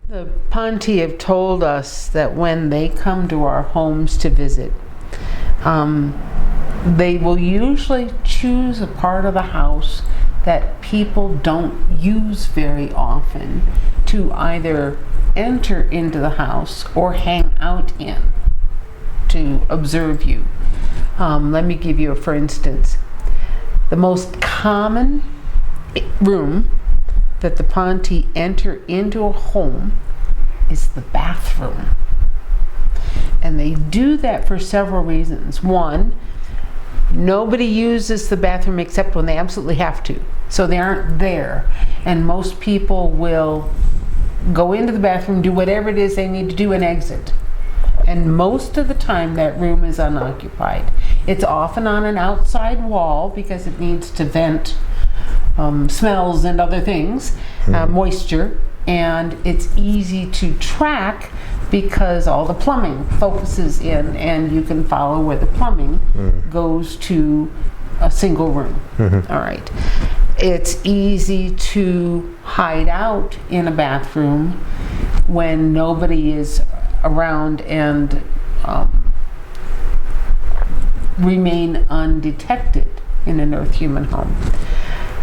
The Ponte have told us that when they come to our homes to visit, they will usually choose a part of the house that people don't use very often to either enter into the house or hang out in to observe you. Let me give you a for instance. The most common room that the Ponte enter into a home is the bathroom. And they do that for several reasons. One, nobody uses the bathroom except when they absolutely have to. So they aren't there. And most people will go into the bathroom, do whatever it is they need to do, and exit. And most of the time that room is unoccupied. It's often on an outside wall because it needs to vent smells and other things, moisture, and it's easy to track because all the plumbing focuses in and you can follow where the plumbing goes to a single room. All right. It's easy to hide out in a bathroom when nobody is around and remain undetected in an Earth Human home.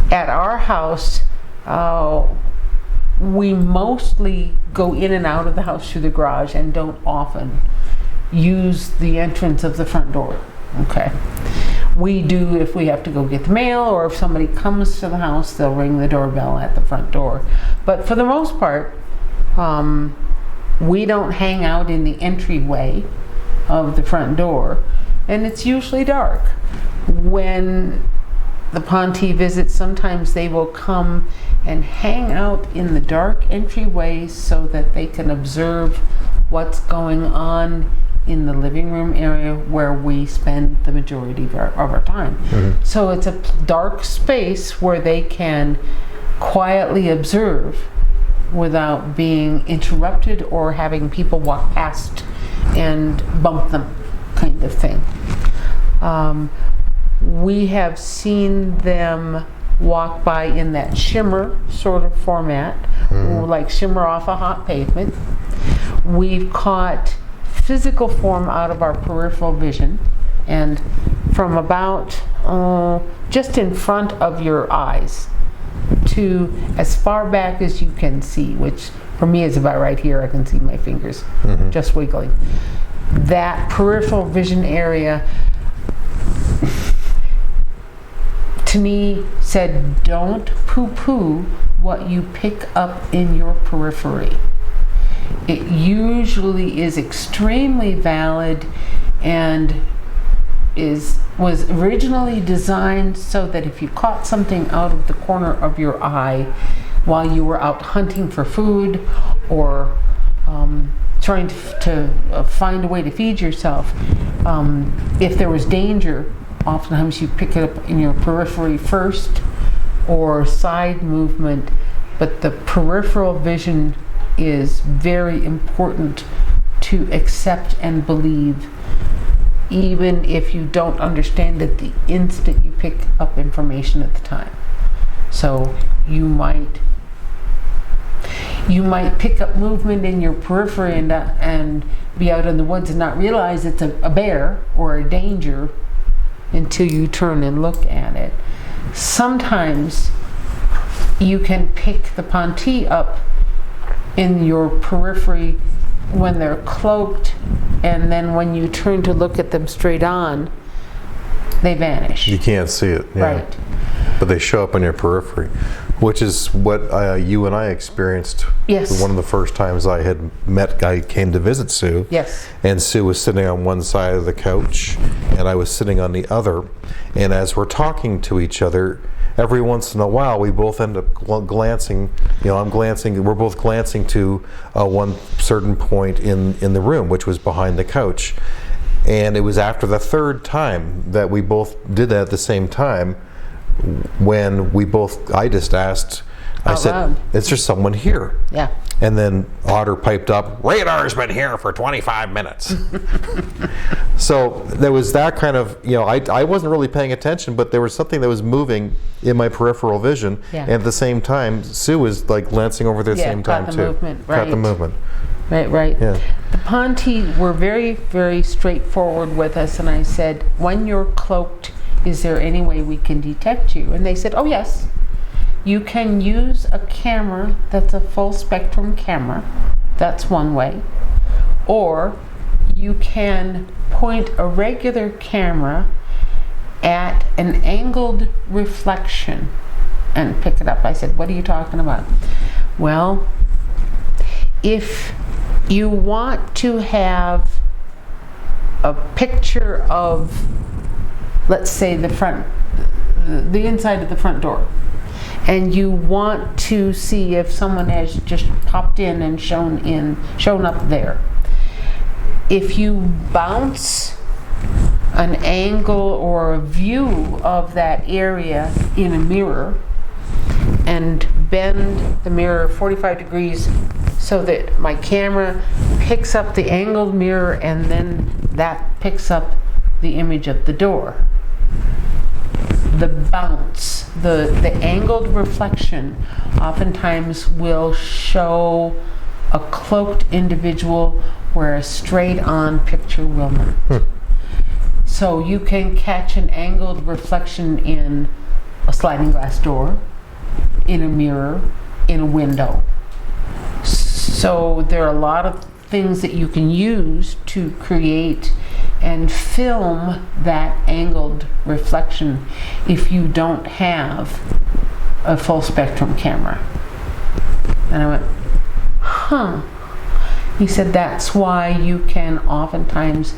At our house, we mostly go in and out of the house through the garage and don't often use the entrance of the front door. Okay. We do if we have to go get the mail, or if somebody comes to the house, they'll ring the doorbell at the front door. But for the most part, we don't hang out in the entryway of the front door, and it's usually dark. When the Ponte visits, sometimes they will come and hang out in the dark entryways so that they can observe what's going on in the living room area where we spend the majority of our time. So it's a dark space where they can quietly observe without being interrupted or having people walk past and bump them, kind of thing. We have seen them walk by in that shimmer sort of format, like shimmer off a hot pavement. We've caught physical form out of our peripheral vision, and from about just in front of your eyes to as far back as you can see, which for me is about right here. I can see my fingers just wiggling. That peripheral vision area to me said, don't poo-poo what you pick up in your periphery. It usually is extremely valid and was originally designed so that if you caught something out of the corner of your eye while you were out hunting for food or trying to find a way to feed yourself, if there was danger, oftentimes you pick it up in your periphery first or side movement, but the peripheral vision is very important to accept and believe, even if you don't understand it the instant you pick up information at the time. So you might pick up movement in your periphery and be out in the woods and not realize it's a bear or a danger until you turn and look at it. Sometimes you can pick the Ponte up in your periphery when they're cloaked, and then when you turn to look at them straight on, they vanish. You can't see it. Yeah. Right. But they show up in your periphery, which is what you and I experienced. Yes. One of the first times I had met Guy came to visit Sue. Yes. And Sue was sitting on one side of the couch, and I was sitting on the other. And as we're talking to each other, every once in a while, we both end up glancing. I'm glancing. We're both glancing to one certain point in the room, which was behind the couch. And it was after the third time that we both did that at the same time when I just asked, I said, loud. is there someone here? Yeah. And then Otter piped up, "Radar's been here for 25 minutes." So there was that kind of, I wasn't really paying attention, but there was something that was moving in my peripheral vision. Yeah. And at the same time, Sue was like glancing over there at the same time caught the too. movement, Caught the right. movement. Right. Yeah. The Ponte were very, very straightforward with us, and I said, when you're cloaked, is there any way we can detect you? And they said, oh yes. You can use a camera that's a full spectrum camera. That's one way. Or you can point a regular camera at an angled reflection and pick it up. I said, what are you talking about? Well, if you want to have a picture of, let's say, the inside of the front door, and you want to see if someone has just popped in and shown up there. If you bounce an angle or a view of that area in a mirror and bend the mirror 45 degrees so that my camera picks up the angled mirror and then that picks up the image of the door. The bounce, the angled reflection oftentimes will show a cloaked individual where a straight on picture will not. So you can catch an angled reflection in a sliding glass door, in a mirror, in a window. So there are a lot of things that you can use to create and film that angled reflection if you don't have a full spectrum camera. And I went, huh. He said that's why you can oftentimes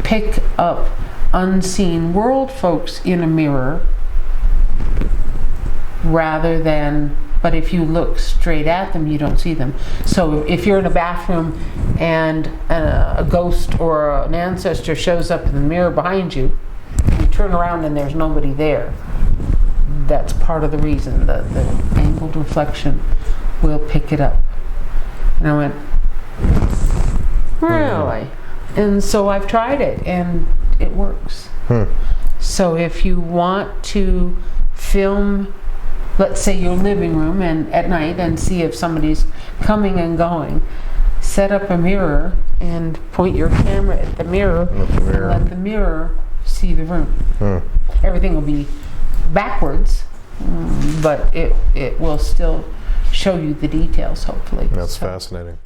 pick up unseen world folks in a mirror rather than, but if you look straight at them, you don't see them. So if you're in a bathroom and a ghost or an ancestor shows up in the mirror behind you, you turn around and there's nobody there. That's part of the reason. The angled reflection will pick it up. And I went, really? And so I've tried it and it works. So if you want to film, let's say, your living room and at night and see if somebody's coming and going, set up a mirror and point your camera at the mirror and let the mirror see the room. Everything will be backwards, but it will still show you the details, hopefully. That's fascinating.